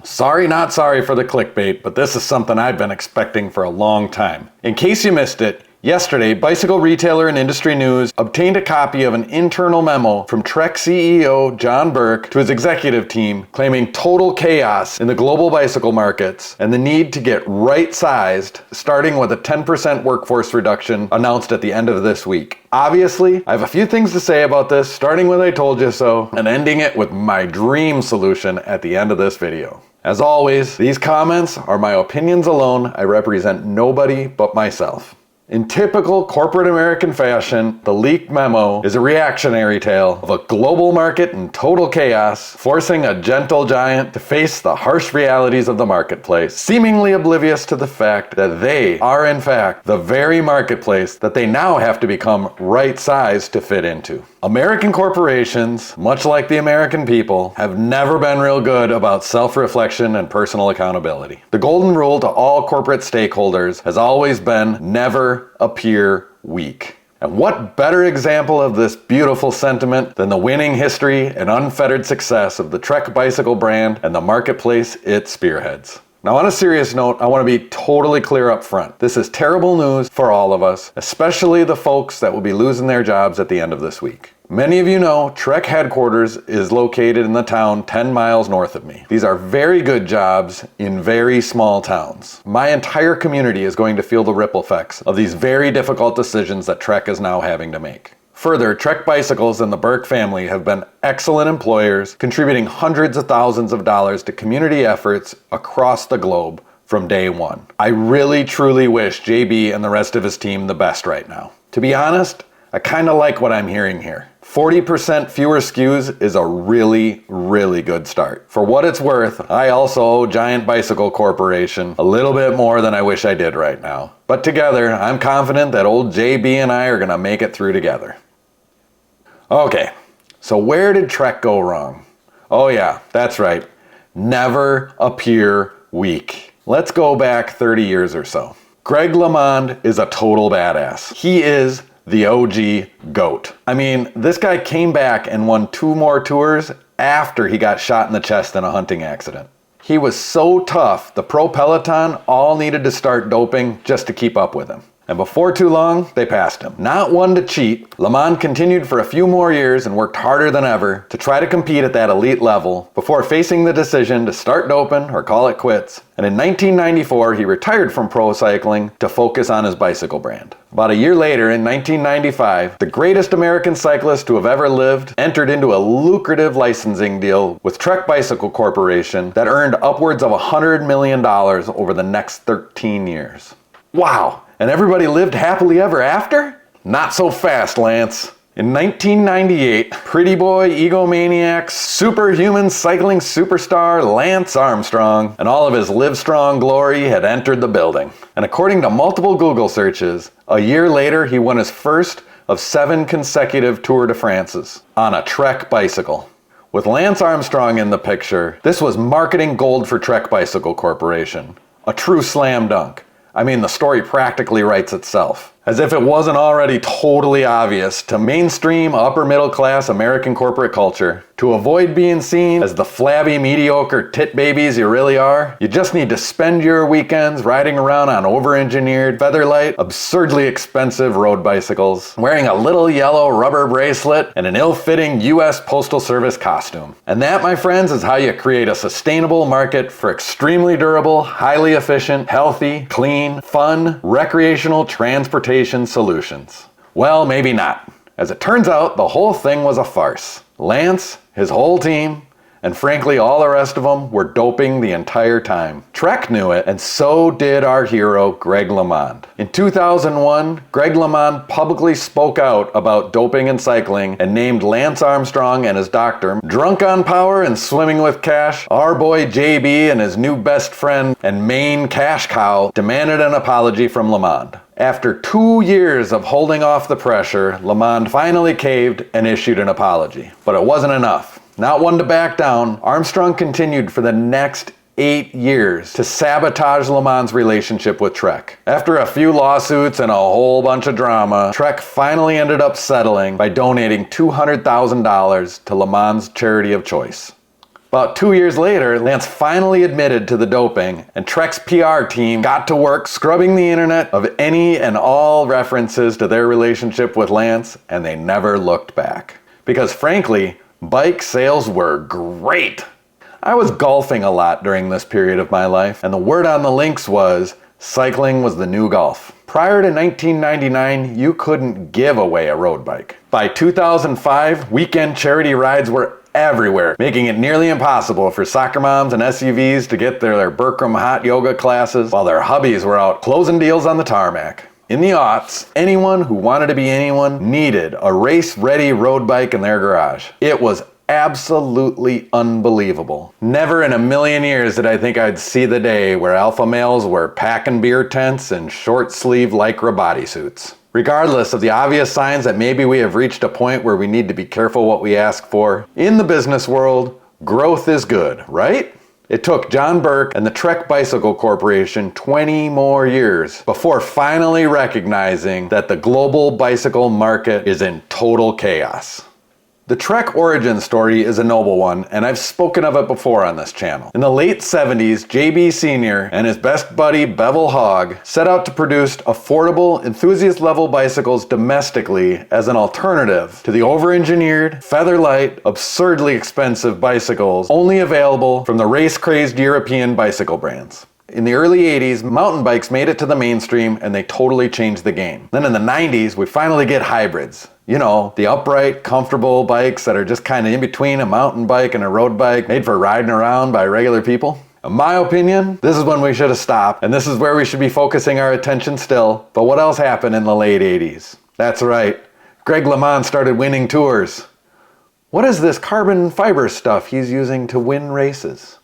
Sorry, not sorry for the clickbait, but this is something I've been expecting for a long time. In case you missed it, yesterday, Bicycle Retailer and Industry News obtained a copy of an internal memo from Trek CEO John Burke to his executive team claiming total chaos in the global bicycle markets and the need to get right-sized, starting with a 10% workforce reduction announced at the end of this week. Obviously, I have a few things to say about this, starting with I told you so, and ending it with my dream solution at the end of this video. As always, these comments are my opinions alone. I represent nobody but myself. In typical corporate American fashion, the leaked memo is a reactionary tale of a global market in total chaos, forcing a gentle giant to face the harsh realities of the marketplace, seemingly oblivious to the fact that they are in fact the very marketplace that they now have to become right-sized to fit into. American corporations, much like the American people, have never been real good about self-reflection and personal accountability. The golden rule to all corporate stakeholders has always been never appear weak. And what better example of this beautiful sentiment than the winning history and unfettered success of the Trek bicycle brand and the marketplace it spearheads. Now, on a serious note, I want to be totally clear up front. This is terrible news for all of us, especially the folks that will be losing their jobs at the end of this week. Many of you know Trek headquarters is located in the town 10 miles north of me. These are very good jobs in very small towns. My entire community is going to feel the ripple effects of these very difficult decisions that Trek is now having to make. Further, Trek Bicycles and the Burke family have been excellent employers, contributing hundreds of thousands of dollars to community efforts across the globe from day one. I really truly wish JB and the rest of his team the best right now. To be honest, I kind of like what I'm hearing here. 40% fewer SKUs is a really, really good start. For what it's worth, I also owe Giant Bicycle Corporation a little bit more than I wish I did right now. But together, I'm confident that old JB and I are gonna make it through together. Okay, so where did Trek go wrong? Oh yeah, that's right. Never appear weak. Let's go back 30 years or so. Greg LeMond is a total badass. He is the OG GOAT. I mean, this guy came back and won 2 more tours after he got shot in the chest in a hunting accident. He was so tough, the pro peloton all needed to start doping just to keep up with him. And before too long, they passed him. Not one to cheat, LeMond continued for a few more years and worked harder than ever to try to compete at that elite level before facing the decision to start doping or call it quits. And in 1994, he retired from pro cycling to focus on his bicycle brand. About a year later, in 1995, the greatest American cyclist to have ever lived entered into a lucrative licensing deal with Trek Bicycle Corporation that earned upwards of $100 million over the next 13 years. Wow! And everybody lived happily ever after? Not so fast, Lance. In 1998, pretty boy, egomaniac, superhuman cycling superstar Lance Armstrong and all of his livestrong glory had entered the building. And according to multiple Google searches, a year later he won his first of 7 consecutive Tour de France's on a Trek bicycle. With Lance Armstrong in the picture, this was marketing gold for Trek Bicycle Corporation. A true slam dunk. I mean, the story practically writes itself. As if it wasn't already totally obvious to mainstream upper middle class American corporate culture, to avoid being seen as the flabby, mediocre tit babies you really are, you just need to spend your weekends riding around on over-engineered, featherlight, absurdly expensive road bicycles, wearing a little yellow rubber bracelet and an ill-fitting US Postal Service costume. And that, my friends, is how you create a sustainable market for extremely durable, highly efficient, healthy, clean, fun, recreational transportation solutions. Well, maybe not. As it turns out, the whole thing was a farce. Lance, his whole team, and frankly all the rest of them were doping the entire time. Trek knew it, and so did our hero Greg LeMond. In 2001, Greg LeMond publicly spoke out about doping and cycling and named Lance Armstrong and his doctor drunk on power and swimming with cash. Our boy JB and his new best friend and main cash cow demanded an apology from LeMond. After 2 years of holding off the pressure, LeMond finally caved and issued an apology. But it wasn't enough. Not one to back down, Armstrong continued for the next 8 years to sabotage LeMond's relationship with Trek. After a few lawsuits and a whole bunch of drama, Trek finally ended up settling by donating $200,000 to LeMond's charity of choice. About 2 years later, Lance finally admitted to the doping, and Trek's PR team got to work scrubbing the internet of any and all references to their relationship with Lance, and they never looked back. Because frankly, bike sales were great. I was golfing a lot during this period of my life, and the word on the links was cycling was the new golf. Prior to 1999, you couldn't give away a road bike. By 2005, weekend charity rides were everywhere, making it nearly impossible for soccer moms and SUVs to get their Berkram hot yoga classes while their hubbies were out closing deals on the tarmac. In the aughts, anyone who wanted to be anyone needed a race-ready road bike in their garage. It was absolutely unbelievable. Never in a million years did I think I'd see the day where alpha males were packing beer tents and short-sleeve Lycra bodysuits. Regardless of the obvious signs that maybe we have reached a point where we need to be careful what we ask for, in the business world, growth is good, right? It took John Burke and the Trek Bicycle Corporation 20 more years before finally recognizing that the global bicycle market is in total chaos. The Trek origin story is a noble one, and I've spoken of it before on this channel. In the late 70s, JB Sr. and his best buddy Bevel Hogg set out to produce affordable, enthusiast-level bicycles domestically as an alternative to the over-engineered, feather-light, absurdly expensive bicycles only available from the race-crazed European bicycle brands. In the early 80s, mountain bikes made it to the mainstream and they totally changed the game. Then in the 90s, we finally get hybrids. You know, the upright, comfortable bikes that are just kind of in between a mountain bike and a road bike, made for riding around by regular people. In my opinion, this is when we should have stopped, and this is where we should be focusing our attention still. But what else happened in the late 80s? That's right, Greg LeMond started winning tours. What is this carbon fiber stuff he's using to win races?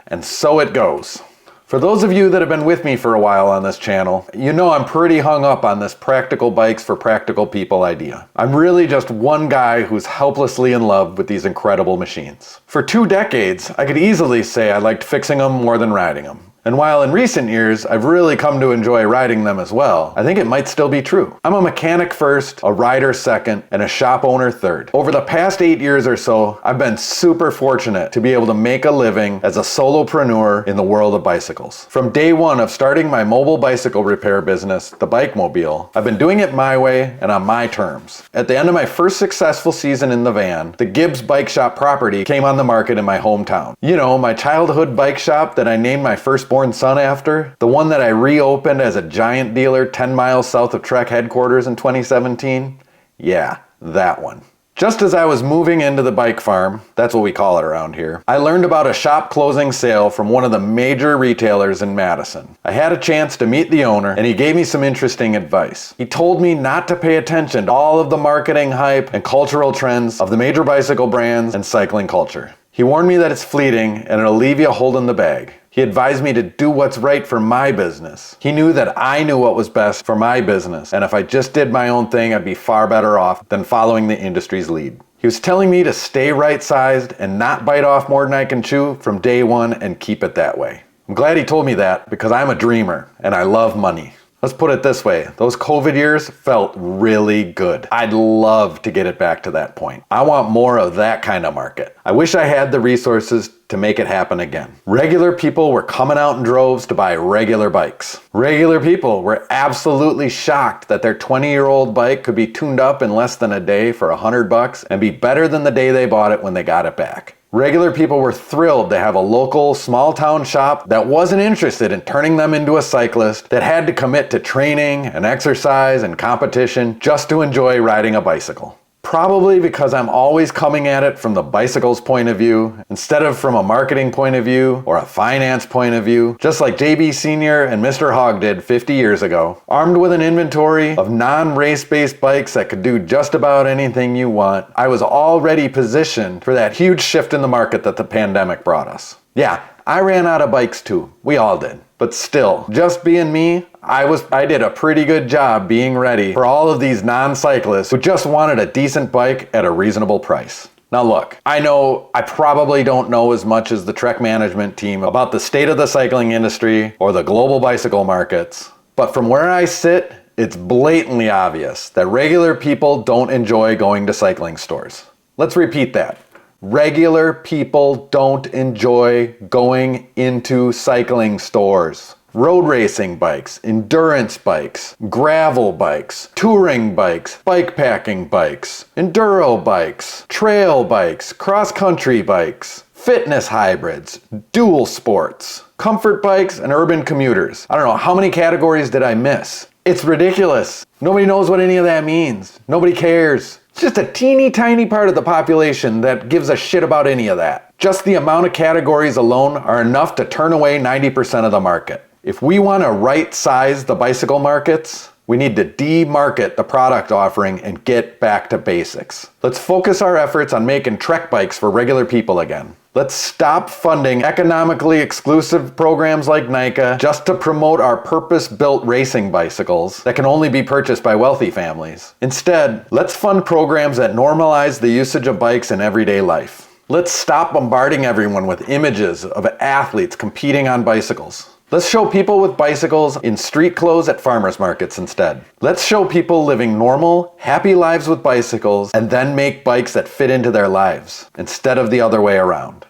And so it goes. For those of you that have been with me for a while on this channel, you know I'm pretty hung up on this practical bikes for practical people idea. I'm really just one guy who's helplessly in love with these incredible machines. For 2 decades, I could easily say I liked fixing them more than riding them. And while in recent years, I've really come to enjoy riding them as well, I think it might still be true. I'm a mechanic first, a rider second, and a shop owner third. Over the past 8 years or so, I've been super fortunate to be able to make a living as a solopreneur in the world of bicycles. From day one of starting my mobile bicycle repair business, the Bike Mobile, I've been doing it my way and on my terms. At the end of my first successful season in the van, the Gibbs Bike Shop property came on the market in my hometown. You know, my childhood bike shop that I named my firstborn son after, the one that I reopened as a giant dealer 10 miles south of Trek headquarters in 2017? Yeah, that one. Just as I was moving into the bike farm, that's what we call it around here, I learned about a shop closing sale from one of the major retailers in Madison. I had a chance to meet the owner, and he gave me some interesting advice. He told me not to pay attention to all of the marketing hype and cultural trends of the major bicycle brands and cycling culture. He warned me that it's fleeting and it'll leave you holding the bag. He advised me to do what's right for my business. He knew that I knew what was best for my business, and if I just did my own thing, I'd be far better off than following the industry's lead. He was telling me to stay right-sized and not bite off more than I can chew from day one and keep it that way. I'm glad he told me that because I'm a dreamer and I love money. Let's put it this way, those COVID years felt really good. I'd love to get it back to that point. I want more of that kind of market. I wish I had the resources to make it happen again. Regular people were coming out in droves to buy regular bikes. Regular people were absolutely shocked that their 20-year-old bike could be tuned up in less than a day for $100 and be better than the day they bought it when they got it back. Regular people were thrilled to have a local, small-town shop that wasn't interested in turning them into a cyclist that had to commit to training and exercise and competition just to enjoy riding a bicycle. Probably because I'm always coming at it from the bicycle's point of view instead of from a marketing point of view or a finance point of view, just like JB Sr. and Mr. Hogg did 50 years ago. Armed with an inventory of non-race-based bikes that could do just about anything you want, I was already positioned for that huge shift in the market that the pandemic brought us. Yeah, I ran out of bikes too. We all did. But still, just being me, I did a pretty good job being ready for all of these non-cyclists who just wanted a decent bike at a reasonable price. Now look, I know I probably don't know as much as the Trek management team about the state of the cycling industry or the global bicycle markets, but from where I sit, it's blatantly obvious that regular people don't enjoy going to cycling stores. Let's repeat that. Regular people don't enjoy going into cycling stores. Road racing bikes, endurance bikes, gravel bikes, touring bikes, bikepacking bikes, enduro bikes, trail bikes, cross-country bikes, fitness hybrids, dual sports, comfort bikes, and urban commuters. I don't know, how many categories did I miss? It's ridiculous. Nobody knows what any of that means. Nobody cares. It's just a teeny tiny part of the population that gives a shit about any of that. Just the amount of categories alone are enough to turn away 90% of the market. If we want to right-size the bicycle markets, we need to demarket the product offering and get back to basics. Let's focus our efforts on making trek bikes for regular people again. Let's stop funding economically exclusive programs like NICA just to promote our purpose-built racing bicycles that can only be purchased by wealthy families. Instead, let's fund programs that normalize the usage of bikes in everyday life. Let's stop bombarding everyone with images of athletes competing on bicycles. Let's show people with bicycles in street clothes at farmers markets instead. Let's show people living normal, happy lives with bicycles and then make bikes that fit into their lives, instead of the other way around.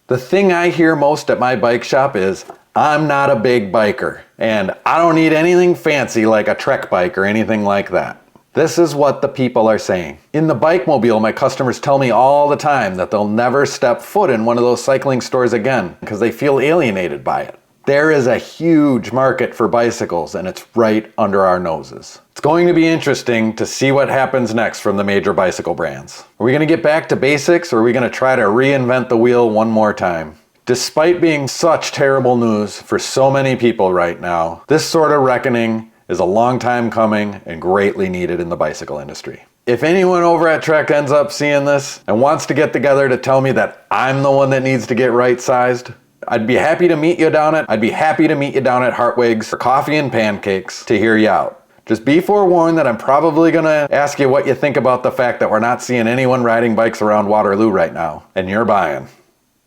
The thing I hear most at my bike shop is, I'm not a big biker, and I don't need anything fancy like a trek bike or anything like that. This is what the people are saying. In the bike-mobile, my customers tell me all the time that they'll never step foot in one of those cycling stores again because they feel alienated by it. There is a huge market for bicycles, and it's right under our noses. It's going to be interesting to see what happens next from the major bicycle brands. Are we going to get back to basics, or are we going to try to reinvent the wheel one more time? Despite being such terrible news for so many people right now, this sort of reckoning is a long time coming and greatly needed in the bicycle industry. If anyone over at Trek ends up seeing this and wants to get together to tell me that I'm the one that needs to get right-sized, I'd be happy to meet you down at Hartwig's for coffee and pancakes to hear you out. Just be forewarned that I'm probably gonna ask you what you think about the fact that we're not seeing anyone riding bikes around Waterloo right now, and you're buying.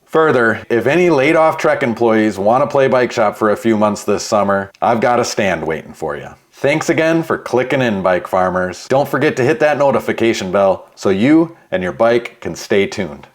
Further, if any laid-off Trek employees want to play bike shop for a few months this summer, I've got a stand waiting for you. Thanks again for clicking in, bike farmers. Don't forget to hit that notification bell so you and your bike can stay tuned.